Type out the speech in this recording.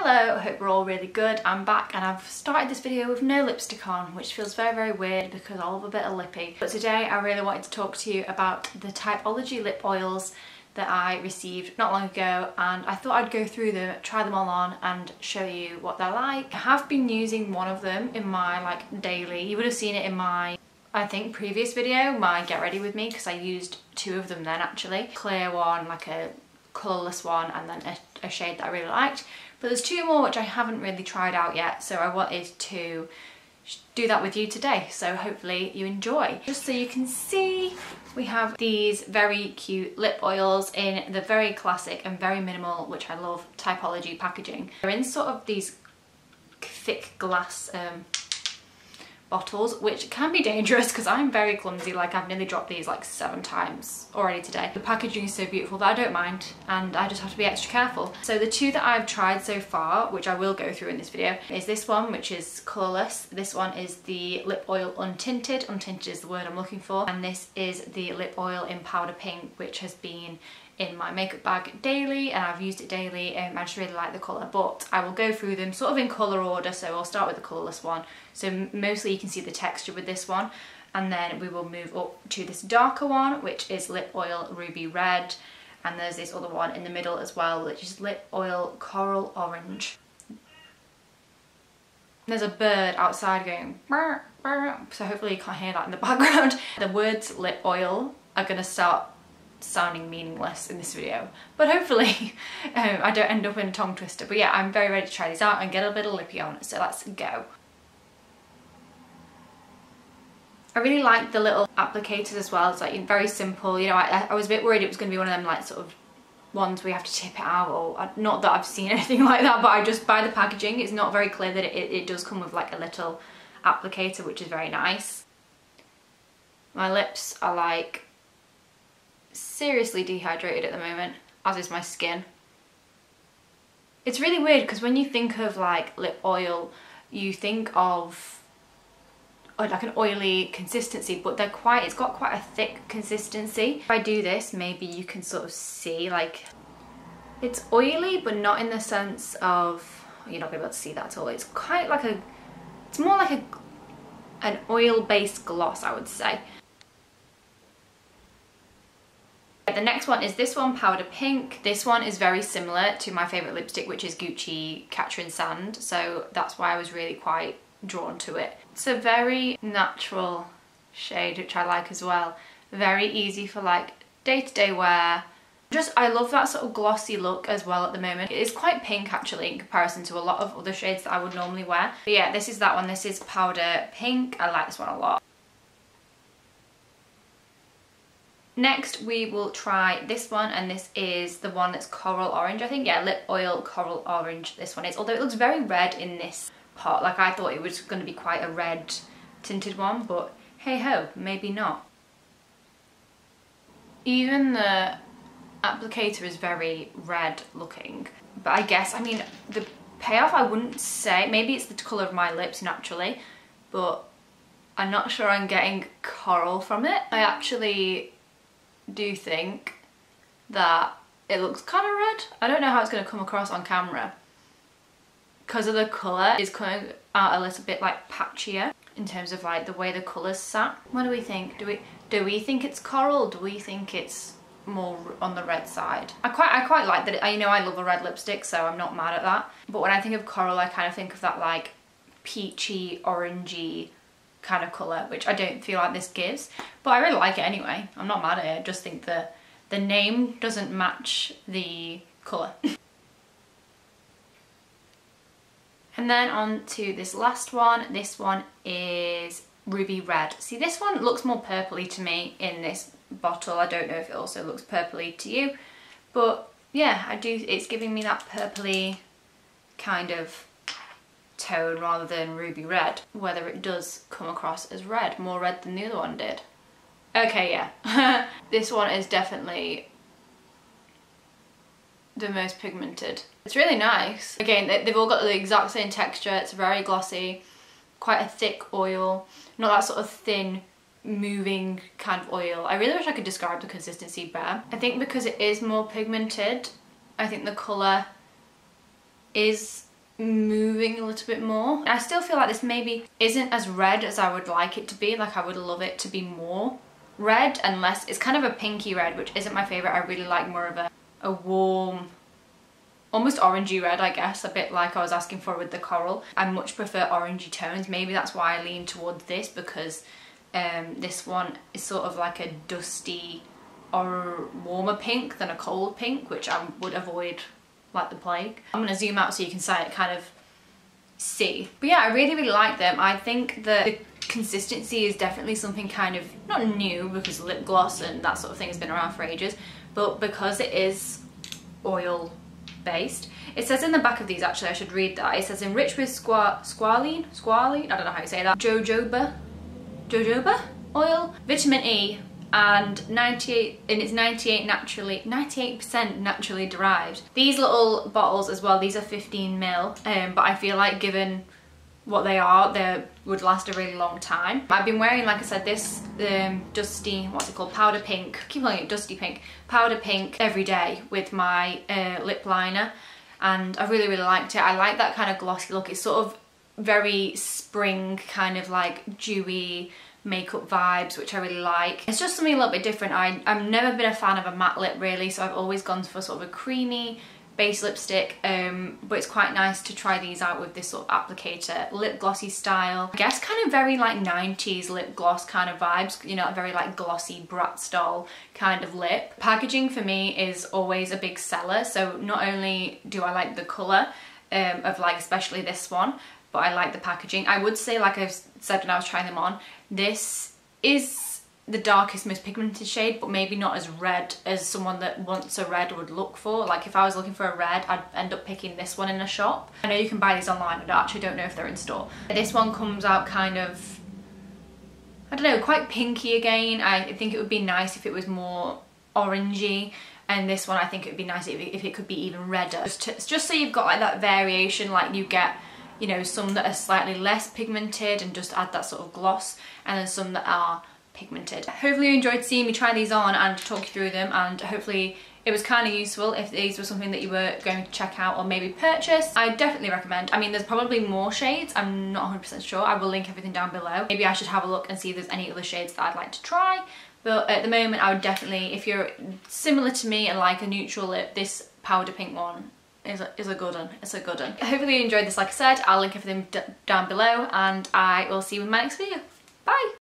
Hello, I hope we're all really good. I'm back and I've started this video with no lipstick on, which feels very weird because I love a bit of lippy. But today I really wanted to talk to you about the Typology lip oils that I received not long ago, and I thought I'd go through them, try them all on and show you what they're like. I have been using one of them in my daily. You would have seen it in my, I think, previous video, my get ready with me, because I used two of them then actually. Clear one, like a colourless one, and then a shade that I really liked. But there's two more which I haven't really tried out yet, so I wanted to do that with you today, so hopefully you enjoy. Just so you can see, we have these very cute lip oils in the very classic and very minimal, which I love, Typology packaging. They're in sort of these thick glass bottles, which can be dangerous because I'm very clumsy. Like, I've nearly dropped these like 7 times already today. The packaging is so beautiful that I don't mind, and I just have to be extra careful. So the two that I've tried so far, which I will go through in this video, is this one, which is colourless. This one is the lip oil untinted. Untinted is the word I'm looking for. And this is the lip oil in powder pink, which has been in my makeup bag daily, and I've used it daily. I just really like the colour, but I will go through them sort of in colour order. So I'll start with the colourless one. So mostly you can see the texture with this one, and then we will move up to this darker one, which is lip oil ruby red, and there's this other one in the middle as well, which is lip oil coral orange. There's a bird outside going burr, burr, so hopefully you can't hear that in the background. The words lip oil are going to start sounding meaningless in this video, but hopefully I don't end up in a tongue twister. But yeah, I'm very ready to try these out and get a bit of lippy on, so let's go. I really like the little applicators as well. It's like very simple, you know. I was a bit worried it was going to be one of them like sort of ones where you have to tip it out, or not that I've seen anything like that, but I just, by the packaging, it's not very clear that it does come with like a little applicator, which is very nice. My lips are like seriously dehydrated at the moment, as is my skin. It's really weird because when you think of like lip oil, you think of like an oily consistency, but it's got quite a thick consistency. If I do this, maybe you can sort of see, like, it's oily, but not in the sense of, you're not gonna be able to see that at all. It's quite like it's more like an oil-based gloss, I would say. The next one is this one, powder pink. This one is very similar to my favourite lipstick, which is Gucci Catcher in Sand, so that's why I was really quite drawn to it. It's a very natural shade, which I like as well. Very easy for like day-to-day wear. I love that sort of glossy look as well at the moment. It is quite pink actually in comparison to a lot of other shades that I would normally wear. But yeah, this is that one. This is powder pink. I like this one a lot. Next we will try this one, and this is the one that's coral orange, I think. Yeah, lip oil coral orange this one is, although it looks very red in this part. Like, I thought it was going to be quite a red tinted one, but hey ho, maybe not. Even the applicator is very red looking, but I guess, I mean, the payoff, I wouldn't say, maybe it's the colour of my lips naturally, but I'm not sure I'm getting coral from it. I actually do think that it looks kind of red. I don't know how it's going to come across on camera, because of the colour is coming out a little bit like patchier in terms of like the way the colour's sat. What do we think? Do we think it's coral? Do we think it's more on the red side? I quite like that. I know I love a red lipstick, so I'm not mad at that. But when I think of coral, I kind of think of that like peachy, orangey kind of colour, which I don't feel like this gives. But I really like it anyway. I'm not mad at it. I just think the name doesn't match the colour. And then on to this last one. This one is ruby red. See, this one looks more purpley to me in this bottle. I don't know if it also looks purpley to you, but yeah, I do. It's giving me that purpley kind of tone rather than ruby red. Whether it does come across as red, more red than the other one did. Okay, yeah. This one is definitely the most pigmented. It's really nice. Again, they've all got the exact same texture. It's very glossy, quite a thick oil, not that sort of thin moving kind of oil. I really wish I could describe the consistency better. I think because it is more pigmented, I think the colour is moving a little bit more. I still feel like this maybe isn't as red as I would like it to be. Like I would love it to be more red and less, it's kind of a pinky red, which isn't my favourite. I really like more of a warm, almost orangey red, I guess, a bit like I was asking for with the coral. I much prefer orangey tones. Maybe that's why I lean towards this, because this one is sort of like a dusty or warmer pink than a cold pink, which I would avoid like the plague. I'm going to zoom out so you can kind of see. But yeah, I really like them. I think that the consistency is definitely something kind of, not new, because lip gloss and that sort of thing has been around for ages, but because it is oil based. It says in the back of these, actually I should read that, it says enriched with squalene, I don't know how you say that, jojoba oil, vitamin E, and 98% naturally derived. These little bottles as well, these are 15 ml, but I feel like given what they are, they would last a really long time. I've been wearing, like I said, this dusty, what's it called, powder pink, I keep calling it dusty pink, powder pink every day with my lip liner, and I really liked it. I like that kind of glossy look. It's sort of very spring, kind of like dewy makeup vibes, which I really like. It's just something a little bit different. I've never been a fan of a matte lip really, so I've always gone for sort of a creamy base lipstick, but it's quite nice to try these out with this sort of applicator lip glossy style. I guess kind of very like 90s lip gloss kind of vibes, you know, very like glossy Bratz doll kind of lip. Packaging for me is always a big seller, so not only do I like the colour of like especially this one, but I like the packaging. I would say, like I've said when I was trying them on, this is the darkest, most pigmented shade, but maybe not as red as someone that wants a red would look for. Like if I was looking for a red, I'd end up picking this one in a shop. I know you can buy these online, I actually don't know if they're in store. This one comes out kind of, I don't know, quite pinky again. I think it would be nice if it was more orangey, and this one I think it would be nice if it could be even redder. Just so you've got like that variation, like you get, you know, some that are slightly less pigmented and just add that sort of gloss, and then some that are pigmented. Hopefully you enjoyed seeing me try these on and talk you through them, and hopefully it was kind of useful if these were something that you were going to check out or maybe purchase. I definitely recommend. I mean, there's probably more shades, I'm not 100% sure. I will link everything down below. Maybe I should have a look and see if there's any other shades that I'd like to try, but at the moment I would definitely, if you're similar to me and like a neutral lip, this powder pink one is a good one. It's a good one. Hopefully you enjoyed this. Like I said, I'll link everything down below, and I will see you in my next video. Bye!